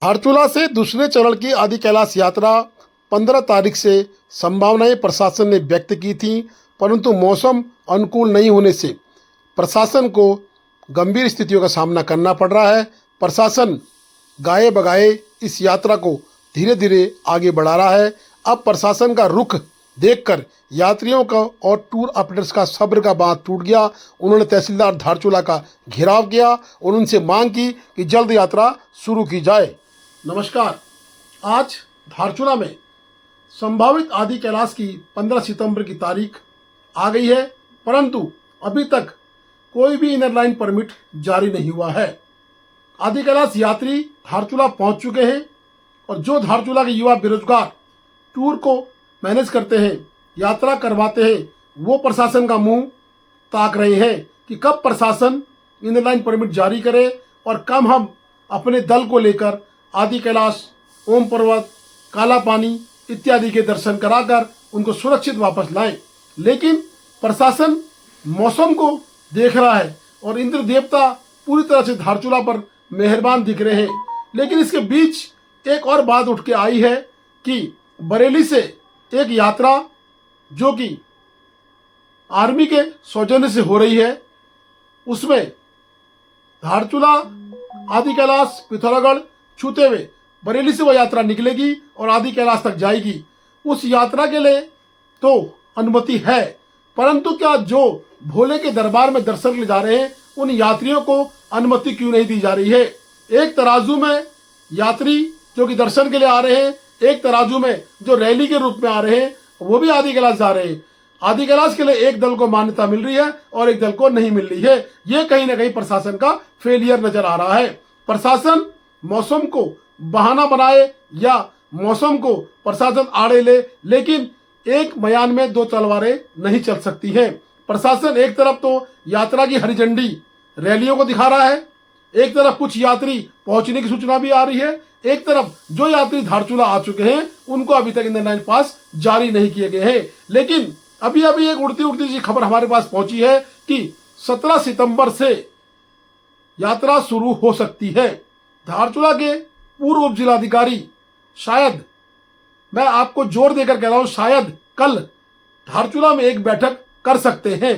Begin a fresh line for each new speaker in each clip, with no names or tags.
धारचूला से दूसरे चरण की आदि कैलाश यात्रा 15 तारीख से संभावनाएं प्रशासन ने व्यक्त की थी, परंतु मौसम अनुकूल नहीं होने से प्रशासन को गंभीर स्थितियों का सामना करना पड़ रहा है। प्रशासन गाए बगाए इस यात्रा को धीरे धीरे आगे बढ़ा रहा है। अब प्रशासन का रुख देखकर यात्रियों का और टूर ऑपरेटर्स का सब्र का बांध टूट गया। उन्होंने तहसीलदार धारचूला का घेराव किया और उनसे मांग की कि जल्द यात्रा शुरू की जाए। नमस्कार, आज धारचूला में संभावित आदि कैलाश की 15 सितंबर की तारीख आ गई है, परंतु अभी तक कोई भी इनर लाइन परमिट जारी नहीं हुआ है। आदि कैलाश यात्री धारचूला पहुंच चुके हैं और जो धारचूला के युवा बेरोजगार टूर को मैनेज करते हैं, यात्रा करवाते हैं, वो प्रशासन का मुंह ताक रहे हैं कि कब प्रशासन इनर लाइन परमिट जारी करे और कब हम अपने दल को लेकर आदि कैलाश, ओम पर्वत, काला पानी इत्यादि के दर्शन कराकर उनको सुरक्षित वापस लाएं। लेकिन प्रशासन मौसम को देख रहा है और इंद्र देवता पूरी तरह से धारचूला पर मेहरबान दिख रहे हैं। लेकिन इसके बीच एक और बात उठ के आई है कि बरेली से एक यात्रा जो कि आर्मी के सौजन्य से हो रही है, उसमें धारचूला, आदि कैलाश, पिथौरागढ़ छूते हुए बरेली से वह यात्रा निकलेगी और आदि कैलाश तक जाएगी। उस यात्रा के लिए तो अनुमति है, परंतु क्या जो भोले के दरबार में दर्शन के लिए जा रहे हैं उन यात्रियों को अनुमति क्यों नहीं दी जा रही है? एक तराजू में यात्री जो कि दर्शन के लिए आ रहे हैं, एक तराजू में जो रैली के रूप में आ रहे हैं, वो भी आदि कैलाश जा रहे हैं। आदि कैलाश के लिए एक दल को मान्यता मिल रही है और एक दल को नहीं मिल रही है। ये कहीं ना कहीं प्रशासन का फेलियर नजर आ रहा है। प्रशासन मौसम को बहाना बनाए या मौसम को प्रशासन आड़े ले, लेकिन एक बयान में दो तलवारें नहीं चल सकती हैं। प्रशासन एक तरफ तो यात्रा की हरी झंडी रैलियों को दिखा रहा है, एक तरफ कुछ यात्री पहुंचने की सूचना भी आ रही है, एक तरफ जो यात्री धारचूला आ चुके हैं उनको अभी तक इंडियन लाइन पास जारी नहीं किए गए हैं। लेकिन अभी अभी एक उड़ती उड़ती सी खबर हमारे पास पहुंची है कि 17 सितंबर से यात्रा शुरू हो सकती है। धारचूला के पूर्व उप जिलाधिकारी, शायद मैं आपको जोर देकर कह रहा हूं, शायद कल धारचूला में एक बैठक कर सकते हैं,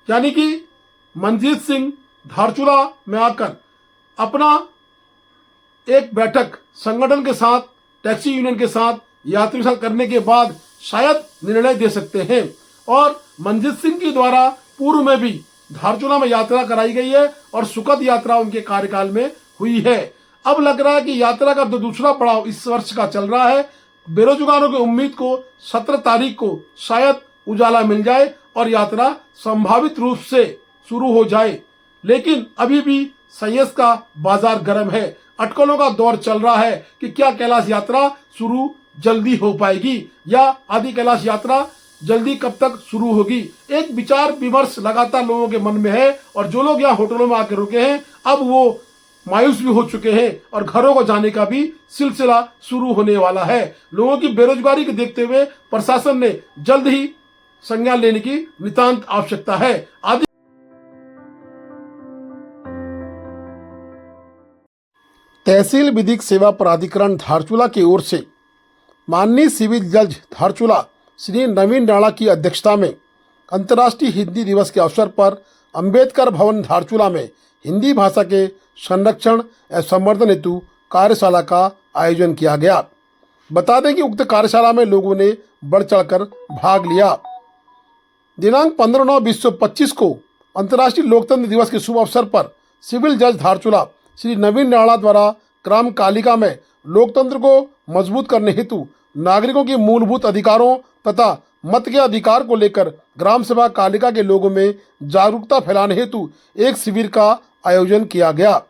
यानी कि मनजीत सिंह धारचूला में आकर अपना एक बैठक संगठन के साथ, टैक्सी यूनियन के साथ, यात्रियों के साथ करने के बाद शायद निर्णय दे सकते हैं। और मनजीत सिंह के द्वारा पूर्व में भी धारचूला में यात्रा कराई गई है और सुखद यात्रा उनके कार्यकाल में हुई है। अब लग रहा है कि यात्रा का दूसरा पड़ाव इस वर्ष का चल रहा है। बेरोजगारों की उम्मीद को 17 तारीख को शायद उजाला मिल जाए और यात्रा संभावित रूप से शुरू हो जाए। लेकिन अभी भी संयस का बाजार गर्म है। अटकलों का दौर चल रहा है कि क्या कैलाश यात्रा शुरू जल्दी हो पाएगी या आदि कैलाश यात्रा जल्दी कब तक शुरू होगी। एक विचार विमर्श लगातार लोगों के मन में है और जो लोग यहाँ होटलों में आकर रुके हैं अब वो मायूस भी हो चुके हैं और घरों को जाने का भी सिलसिला शुरू होने वाला है। लोगों की बेरोजगारी को देखते हुए प्रशासन ने जल्द ही संज्ञान लेने की नितांत आवश्यकता है। आदि तहसील विधिक सेवा प्राधिकरण धारचूला की ओर से माननीय सिविल जज धारचूला श्री नवीन राणा की अध्यक्षता में अंतर्राष्ट्रीय हिंदी दिवस के अवसर पर अंबेडकर भवन धारचूला में हिंदी भाषा के संरक्षण एवं संवर्धन हेतु कार्यशाला का आयोजन किया गया। बता दें कि उक्त कार्यशाला में लोगों ने बढ़ चढ़कर भाग लिया। दिनांक 15/9/2025 को अंतर्राष्ट्रीय लोकतंत्र दिवस के शुभ अवसर पर सिविल जज धारचूला श्री नवीन राणा द्वारा ग्राम कालिका में लोकतंत्र को मजबूत करने हेतु नागरिकों के मूलभूत अधिकारों तथा मत के अधिकार को लेकर ग्राम सभा कालिका के लोगों में जागरूकता फैलाने हेतु एक शिविर का आयोजन किया गया।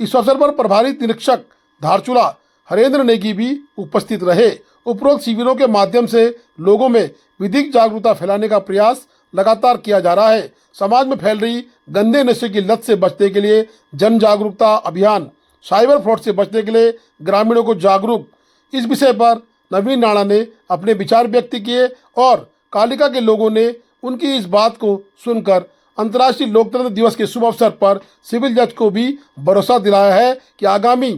इस अवसर पर प्रभारी निरीक्षक धारचूला हरेंद्र नेगी भी उपस्थित रहे। उपरोक्त शिविरों के माध्यम से लोगों में विधिक जागरूकता फैलाने का प्रयास लगातार किया जा रहा है। समाज में फैल रही गंदे नशे की लत से बचने के लिए जन जागरूकता अभियान, साइबर फ्रॉड से बचने के लिए ग्रामीणों को जागरूक, इस विषय पर नवीन राणा ने अपने विचार व्यक्त किए और कालिका के लोगों ने उनकी इस बात को सुनकर अंतर्राष्ट्रीय लोकतंत्र दिवस के शुभ अवसर पर सिविल जज को भी भरोसा दिलाया है कि आगामी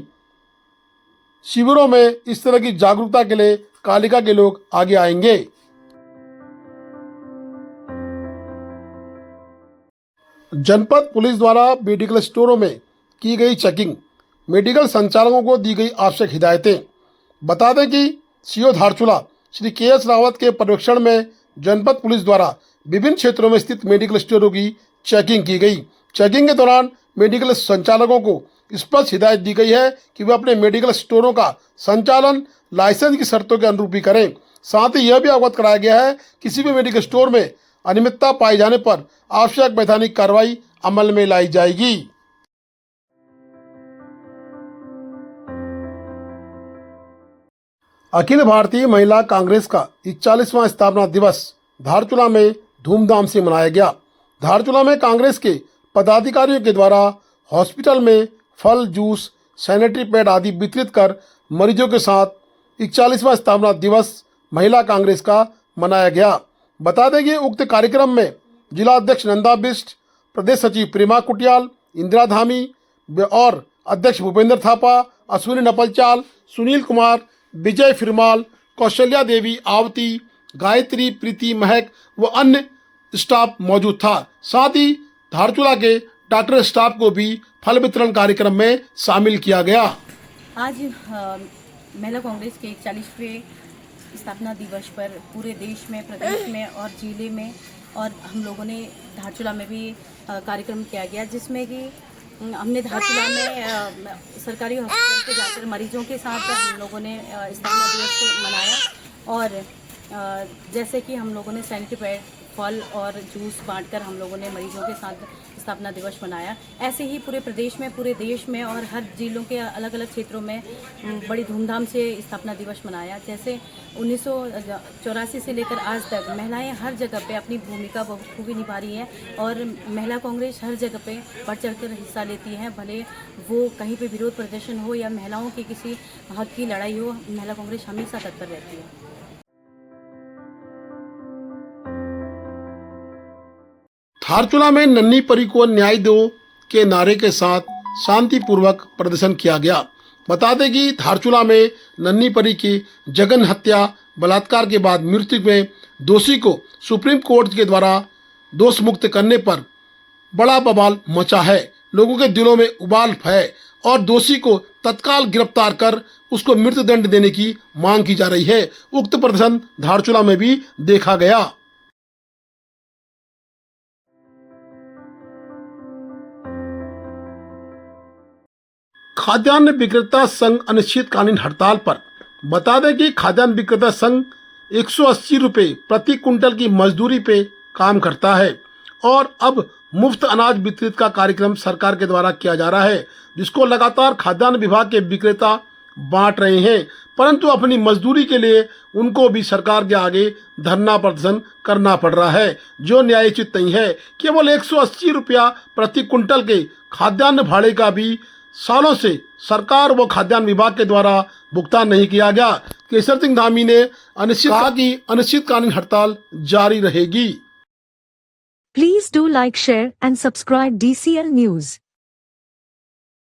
शिविरों में इस तरह की जागरूकता के लिए कालिका के लोग आगे आएंगे। जनपद पुलिस द्वारा मेडिकल स्टोरों में की गई चेकिंग, मेडिकल संचालकों को दी गई आवश्यक हिदायतें। बता दें कि सीओ धारचूला श्री के.एस. रावत के पर्यवेक्षण में जनपद पुलिस द्वारा विभिन्न क्षेत्रों में स्थित मेडिकल स्टोरों की चेकिंग की गई। चेकिंग के दौरान मेडिकल संचालकों को स्पष्ट हिदायत दी गई है कि वे अपने मेडिकल स्टोरों का संचालन लाइसेंस की शर्तों के अनुरूप ही करें। साथ ही यह भी अवगत कराया गया है किसी भी मेडिकल स्टोर में अनियमितता पाए जाने पर आवश्यक वैधानिक कार्रवाई अमल में लाई जाएगी। अखिल भारतीय महिला कांग्रेस का 41वां स्थापना दिवस धारचूला में धूमधाम से मनाया गया। धारचूला में कांग्रेस के पदाधिकारियों के द्वारा हॉस्पिटल में फल, जूस, सैनिटरी पैड आदि वितरित कर मरीजों के साथ 41वां स्थापना दिवस महिला कांग्रेस का मनाया गया। बता दें कि उक्त कार्यक्रम में जिला अध्यक्ष नंदा बिष्ट, प्रदेश सचिव प्रेमा कुटियाल, इंदिरा धामी और अध्यक्ष भूपेंद्र थापा, अश्विनी नपलचाल, सुनील कुमार, विजय फिरमाल, कौशल्या देवी, आवती, गायत्री, प्रीति, महक व अन्य स्टाफ मौजूद था। साथ ही धारचूला के डॉक्टर स्टाफ को भी फल वितरण कार्यक्रम में शामिल किया गया।
आज महिला कांग्रेस के 41वें स्थापना दिवस पर पूरे देश में, प्रदेश में और जिले में और हम लोगों ने धारचूला में भी कार्यक्रम किया गया, जिसमें कि हमने धारचूला में सरकारी हॉस्पिटल पे जाकर मरीजों के साथ हम लोगों ने स्थापना दिवस मनाया। और जैसे कि हम लोगों ने सैनिटरी पैड, फल और जूस बांटकर हम लोगों ने मरीजों के साथ स्थापना दिवस मनाया। ऐसे ही पूरे प्रदेश में, पूरे देश में और हर जिलों के अलग अलग क्षेत्रों में बड़ी धूमधाम से स्थापना दिवस मनाया। जैसे 1984 से लेकर आज तक महिलाएं हर जगह पे अपनी भूमिका बखूबी निभा रही हैं और महिला कांग्रेस हर जगह पे बढ़ चढ़कर हिस्सा लेती हैं। भले वो कहीं पे विरोध प्रदर्शन हो या महिलाओं की किसी हक की लड़ाई हो, महिला कांग्रेस हमेशा तत्पर रहती है।
धारचूला में नन्ही परी को न्याय दो के नारे के साथ शांतिपूर्वक प्रदर्शन किया गया। बता दें कि धारचूला में नन्ही परी की जघन्य हत्या, बलात्कार के बाद मृत्यु में दोषी को सुप्रीम कोर्ट के द्वारा दोष मुक्त करने पर बड़ा बवाल मचा है। लोगों के दिलों में उबाल है और दोषी को तत्काल गिरफ्तार कर उसको मृत्युदंड देने की मांग की जा रही है। उक्त प्रदर्शन धारचूला में भी देखा गया। खाद्यान्न विक्रेता संघ अनिश्चितकालीन हड़ताल पर। बता दें कि खाद्यान्न विक्रेता संघ 180 रुपये प्रति कुंटल की मजदूरी पे काम करता है और अब मुफ्त अनाज वितरित का कार्यक्रम सरकार के द्वारा किया जा रहा है, जिसको लगातार खाद्यान्न विभाग के विक्रेता बांट रहे हैं, परंतु अपनी मजदूरी के लिए उनको भी सरकार के आगे धरना प्रदर्शन करना पड़ रहा है, जो न्यायोचित नहीं है। केवल 180 रुपया प्रति कुंटल के खाद्यान्न भाड़े का भी सालों से सरकार व खाद्यान्न विभाग के द्वारा भुगतान नहीं किया गया। केसर सिंह धामी ने कहा कि अनिश्चितकालीन हड़ताल जारी रहेगी।
Please do like, share and subscribe DCL News.